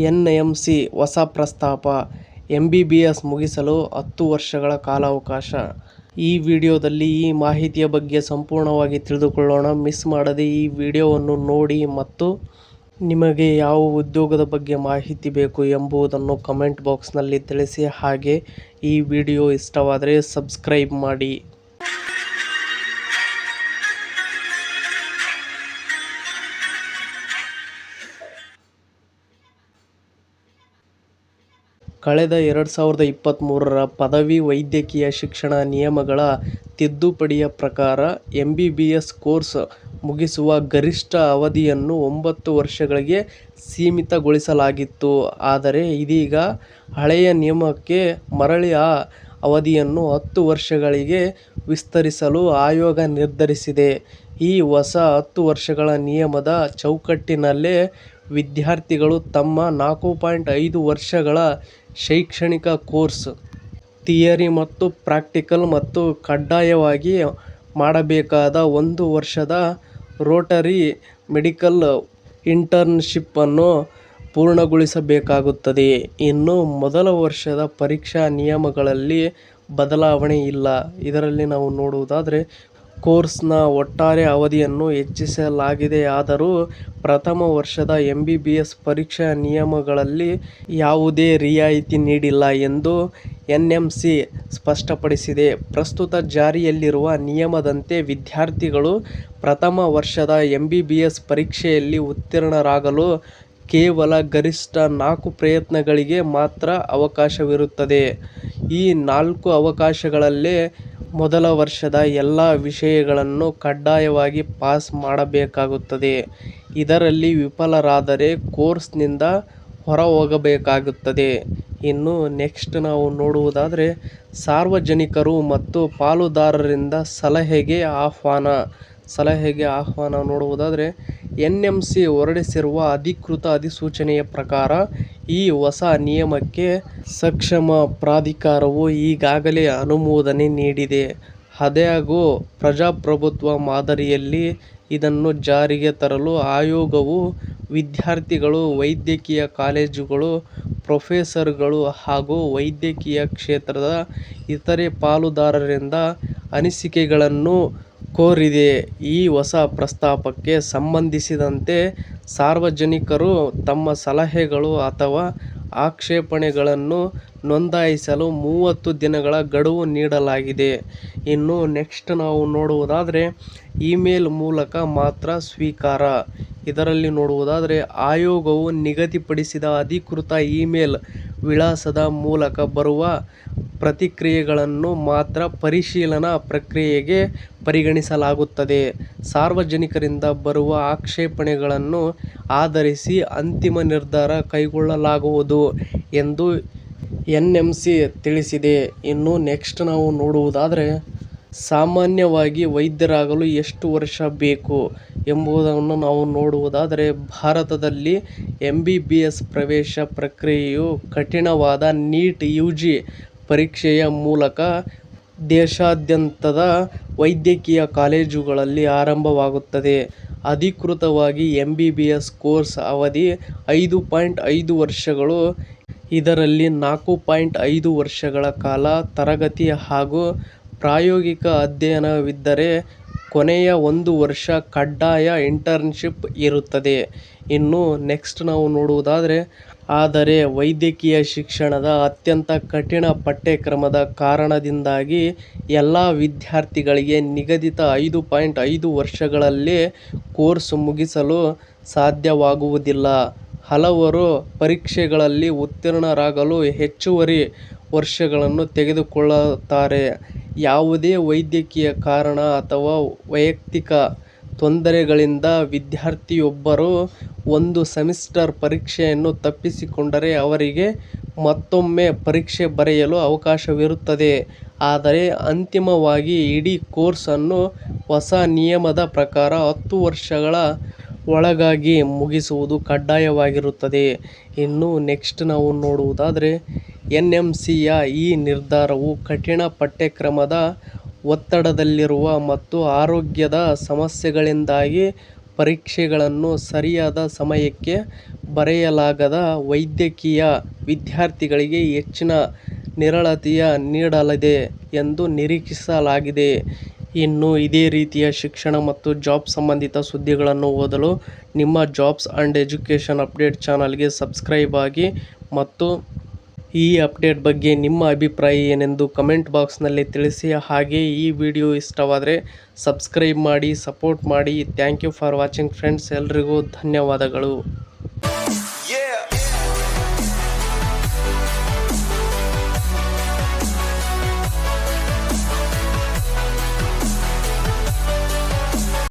NMC ಹೊಸ ಪ್ರಸ್ತಾಪ MBBS ಮುಗಿಸಲು 10 ವರ್ಷಗಳ ಕಾಲಾವಕಾಶ. ಈ ವಿಡಿಯೋದಲ್ಲಿ ಈ ಮಾಹಿತಿಯ ಬಗ್ಗೆ ಸಂಪೂರ್ಣವಾಗಿ ತಿಳಿದುಕೊಳ್ಳೋಣ. ಮಿಸ್ ಮಾಡದೆ ಈ ವಿಡಿಯೋವನ್ನು ನೋಡಿ ಮತ್ತು ನಿಮಗೆ ಯಾವ ಉದ್ಯೋಗದ ಬಗ್ಗೆ ಮಾಹಿತಿ ಬೇಕು ಎಂಬುದನ್ನು ಕಮೆಂಟ್ ಬಾಕ್ಸ್ನಲ್ಲಿ ತಿಳಿಸಿ. ಹಾಗೆ ಈ ವಿಡಿಯೋ ಇಷ್ಟವಾದರೆ ಸಬ್ಸ್ಕ್ರೈಬ್ ಮಾಡಿ. ಕಳೆದ 2023ರ ಪದವಿ ವೈದ್ಯಕೀಯ ಶಿಕ್ಷಣ ನಿಯಮಗಳ ತಿದ್ದುಪಡಿಯ ಪ್ರಕಾರ MBBS ಕೋರ್ಸ್ ಮುಗಿಸುವ ಗರಿಷ್ಠ ಅವಧಿಯನ್ನು 9 ವರ್ಷಗಳಿಗೆ ಸೀಮಿತಗೊಳಿಸಲಾಗಿತ್ತು. ಆದರೆ ಇದೀಗ ಹಳೆಯ ನಿಯಮಕ್ಕೆ ಮರಳಿ ಆ ಅವಧಿಯನ್ನು 10 ವರ್ಷಗಳಿಗೆ ವಿಸ್ತರಿಸಲು ಆಯೋಗ ನಿರ್ಧರಿಸಿದೆ. ಈ ಹೊಸ 10 ವರ್ಷಗಳ ನಿಯಮದ ಚೌಕಟ್ಟಿನಲ್ಲೇ ವಿದ್ಯಾರ್ಥಿಗಳು ತಮ್ಮ 4.5 ವರ್ಷಗಳ ಶೈಕ್ಷಣಿಕ ಕೋರ್ಸ್, ಥಿಯರಿ ಮತ್ತು ಪ್ರಾಕ್ಟಿಕಲ್ ಮತ್ತು ಕಡ್ಡಾಯವಾಗಿ ಮಾಡಬೇಕಾದ 1 ವರ್ಷದ ರೋಟರಿ ಮೆಡಿಕಲ್ ಇಂಟರ್ನ್ಶಿಪ್ ಅನ್ನು ಪೂರ್ಣಗೊಳಿಸಬೇಕಾಗುತ್ತದೆ. ಇನ್ನು ಮೊದಲ ವರ್ಷದ ಪರೀಕ್ಷಾ ನಿಯಮಗಳಲ್ಲಿ ಬದಲಾವಣೆ ಇಲ್ಲ. ಇದರಲ್ಲಿ ನಾವು ನೋಡುವುದಾದರೆ ಕೋರ್ಸ್ನ ಒಟ್ಟಾರೆ ಅವಧಿಯನ್ನು ಹೆಚ್ಚಿಸಲಾಗಿದೆಯಾದರೂ ಪ್ರಥಮ ವರ್ಷದ MBBS ಪರೀಕ್ಷಾ ನಿಯಮಗಳಲ್ಲಿ ಯಾವುದೇ ರಿಯಾಯಿತಿ ನೀಡಿಲ್ಲ ಎಂದು NMC ಸ್ಪಷ್ಟಪಡಿಸಿದೆ. ಪ್ರಸ್ತುತ ಜಾರಿಯಲ್ಲಿರುವ ನಿಯಮದಂತೆ ವಿದ್ಯಾರ್ಥಿಗಳು ಪ್ರಥಮ ವರ್ಷದ MBBS ಪರೀಕ್ಷೆಯಲ್ಲಿ ಉತ್ತೀರ್ಣರಾಗಲು ಕೇವಲ ಗರಿಷ್ಠ 4 ಪ್ರಯತ್ನಗಳಿಗೆ ಮಾತ್ರ ಅವಕಾಶವಿರುತ್ತದೆ. ಈ 4 ಅವಕಾಶಗಳಲ್ಲೇ ಮೊದಲ ವರ್ಷದ ಎಲ್ಲ ವಿಷಯಗಳನ್ನು ಕಡ್ಡಾಯವಾಗಿ ಪಾಸ್ ಮಾಡಬೇಕಾಗುತ್ತದೆ. ಇದರಲ್ಲಿ ವಿಫಲರಾದರೆ ಕೋರ್ಸ್ನಿಂದ ಹೊರಹೋಗಬೇಕಾಗುತ್ತದೆ. ಇನ್ನು ನೆಕ್ಸ್ಟ್ ನಾವು ನೋಡುವುದಾದರೆ ಸಾರ್ವಜನಿಕರು ಮತ್ತು ಪಾಲುದಾರರಿಂದ ಸಲಹೆಗೆ ಆಹ್ವಾನ ನೋಡುವುದಾದರೆ NMC ಹೊರಡಿಸಿರುವ ಅಧಿಕೃತ ಅಧಿಸೂಚನೆಯ ಪ್ರಕಾರ ಈ ಹೊಸ ನಿಯಮಕ್ಕೆ ಸಕ್ಷಮ ಪ್ರಾಧಿಕಾರವು ಈಗಾಗಲೇ ಅನುಮೋದನೆ ನೀಡಿದೆ. ಆದಾಗ್ಯೂ ಪ್ರಜಾಪ್ರಭುತ್ವ ಮಾದರಿಯಲ್ಲಿ ಇದನ್ನು ಜಾರಿಗೆ ತರಲು ಆಯೋಗವು ವಿದ್ಯಾರ್ಥಿಗಳು, ವೈದ್ಯಕೀಯ ಕಾಲೇಜುಗಳು, ಪ್ರೊಫೆಸರ್ಗಳು ಹಾಗೂ ವೈದ್ಯಕೀಯ ಕ್ಷೇತ್ರದ ಇತರೆ ಪಾಲುದಾರರಿಂದ ಅನಿಸಿಕೆಗಳನ್ನು ಕೋರಿದೆ. ಈ ಹೊಸ ಪ್ರಸ್ತಾಪಕ್ಕೆ ಸಂಬಂಧಿಸಿದಂತೆ ಸಾರ್ವಜನಿಕರು ತಮ್ಮ ಸಲಹೆಗಳು ಅಥವಾ ಆಕ್ಷೇಪಣೆಗಳನ್ನು ನೋಂದಾಯಿಸಲು 30 ದಿನಗಳ ಗಡುವು ನೀಡಲಾಗಿದೆ. ಇನ್ನು ನೆಕ್ಸ್ಟ್ ನಾವು ನೋಡುವುದಾದರೆ ಇಮೇಲ್ ಮೂಲಕ ಮಾತ್ರ ಸ್ವೀಕಾರ. ಇದರಲ್ಲಿ ನೋಡುವುದಾದರೆ ಆಯೋಗವು ನಿಗದಿಪಡಿಸಿದ ಅಧಿಕೃತ ಇಮೇಲ್ ವಿಳಾಸದ ಮೂಲಕ ಬರುವ ಪ್ರತಿಕ್ರಿಯೆಗಳನ್ನು ಮಾತ್ರ ಪರಿಶೀಲನಾ ಪ್ರಕ್ರಿಯೆಗೆ ಪರಿಗಣಿಸಲಾಗುತ್ತದೆ. ಸಾರ್ವಜನಿಕರಿಂದ ಬರುವ ಆಕ್ಷೇಪಣೆಗಳನ್ನು ಆಧರಿಸಿ ಅಂತಿಮ ನಿರ್ಧಾರ ಕೈಗೊಳ್ಳಲಾಗುವುದು ಎಂದು NMC ತಿಳಿಸಿದೆ. ಇನ್ನು ನೆಕ್ಸ್ಟ್ ನಾವು ನೋಡುವುದಾದರೆ ಸಾಮಾನ್ಯವಾಗಿ ವೈದ್ಯರಾಗಲು ಎಷ್ಟು ವರ್ಷ ಬೇಕು ಎಂಬುದನ್ನು ನಾವು ನೋಡುವುದಾದರೆ ಭಾರತದಲ್ಲಿ MBBS ಪ್ರವೇಶ ಪ್ರಕ್ರಿಯೆಯು ಕಠಿಣವಾದ NEET UG ಪರೀಕ್ಷೆಯ ಮೂಲಕ ದೇಶಾದ್ಯಂತದ ವೈದ್ಯಕೀಯ ಕಾಲೇಜುಗಳಲ್ಲಿ ಆರಂಭವಾಗುತ್ತದೆ. ಅಧಿಕೃತವಾಗಿ MBBS ಕೋರ್ಸ್ ಅವಧಿ 5.5 ವರ್ಷಗಳು. ಇದರಲ್ಲಿ 4.5 ವರ್ಷಗಳ ಕಾಲ ತರಗತಿ ಹಾಗೂ ಪ್ರಾಯೋಗಿಕ ಅಧ್ಯಯನವಿದ್ದರೆ ಕೊನೆಯ 1 ವರ್ಷ ಕಡ್ಡಾಯ ಇಂಟರ್ನ್ಶಿಪ್ ಇರುತ್ತದೆ. ಇನ್ನು ನೆಕ್ಸ್ಟ್ ನಾವು ನೋಡುವುದಾದರೆ ಆದರೆ ವೈದ್ಯಕೀಯ ಶಿಕ್ಷಣದ ಅತ್ಯಂತ ಕಠಿಣ ಪಠ್ಯಕ್ರಮದ ಕಾರಣದಿಂದಾಗಿ ಎಲ್ಲ ವಿದ್ಯಾರ್ಥಿಗಳಿಗೆ ನಿಗದಿತ 5.5 ವರ್ಷಗಳಲ್ಲೇ ಕೋರ್ಸ್ ಮುಗಿಸಲು ಸಾಧ್ಯವಾಗುವುದಿಲ್ಲ. ಹಲವರು ಪರೀಕ್ಷೆಗಳಲ್ಲಿ ಉತ್ತೀರ್ಣರಾಗಲು ಹೆಚ್ಚುವರಿ ವರ್ಷಗಳನ್ನು ತೆಗೆದುಕೊಳ್ಳುತ್ತಾರೆ. ಯಾವುದೇ ವೈದ್ಯಕೀಯ ಕಾರಣ ಅಥವಾ ವೈಯಕ್ತಿಕ ತೊಂದರೆಗಳಿಂದ ವಿದ್ಯಾರ್ಥಿಯೊಬ್ಬರು ಒಂದು ಸೆಮಿಸ್ಟರ್ ಪರೀಕ್ಷೆಯನ್ನು ತಪ್ಪಿಸಿಕೊಂಡರೆ ಅವರಿಗೆ ಮತ್ತೊಮ್ಮೆ ಪರೀಕ್ಷೆ ಬರೆಯಲು ಅವಕಾಶವಿರುತ್ತದೆ. ಆದರೆ ಅಂತಿಮವಾಗಿ ಇಡೀ ಕೋರ್ಸ್ ಅನ್ನು ಹೊಸ ನಿಯಮದ ಪ್ರಕಾರ 10 ವರ್ಷಗಳ ಒಳಗಾಗಿ ಮುಗಿಸುವುದು ಕಡ್ಡಾಯವಾಗಿರುತ್ತದೆ. ಇನ್ನು ನೆಕ್ಸ್ಟ್ ನಾವು ನೋಡುವುದಾದರೆ NMCಯ ಈ ನಿರ್ಧಾರವು ಕಠಿಣ ಪಠ್ಯಕ್ರಮದ ಒತ್ತಡದಲ್ಲಿರುವ ಮತ್ತು ಆರೋಗ್ಯದ ಸಮಸ್ಯೆಗಳಿಂದಾಗಿ ಪರೀಕ್ಷೆಗಳನ್ನು ಸರಿಯಾದ ಸಮಯಕ್ಕೆ ಬರೆಯಲಾಗದ ವೈದ್ಯಕೀಯ ವಿದ್ಯಾರ್ಥಿಗಳಿಗೆ ಹೆಚ್ಚಿನ ನಿರಳತೆಯ ನೀಡಲಿದೆ ಎಂದು ನಿರೀಕ್ಷಿಸಲಾಗಿದೆ. ಇನ್ನು ಇದೇ ರೀತಿಯ ಶಿಕ್ಷಣ ಮತ್ತು ಜಾಬ್ ಸಂಬಂಧಿತ ಸುದ್ದಿಗಳನ್ನು ಓದಲು ನಿಮ್ಮ ಜಾಬ್ಸ್ ಅಂಡ್ ಎಜುಕೇಷನ್ ಅಪ್ಡೇಟ್ ಚಾನಲ್ಗೆ ಸಬ್ಸ್ಕ್ರೈಬ್ ಆಗಿ ಮತ್ತು ಈ ಅಪ್ಡೇಟ್ ಬಗ್ಗೆ ನಿಮ್ಮ ಅಭಿಪ್ರಾಯ ಏನೆಂದು ಕಮೆಂಟ್ ಬಾಕ್ಸ್ನಲ್ಲಿ ತಿಳಿಸಿ. ಹಾಗೆ ಈ ವಿಡಿಯೋ ಇಷ್ಟವಾದರೆ ಸಬ್ಸ್ಕ್ರೈಬ್ ಮಾಡಿ, ಸಪೋರ್ಟ್ ಮಾಡಿ. Thank you for watching friends. ಎಲ್ರಿಗೂ ಧನ್ಯವಾದಗಳು.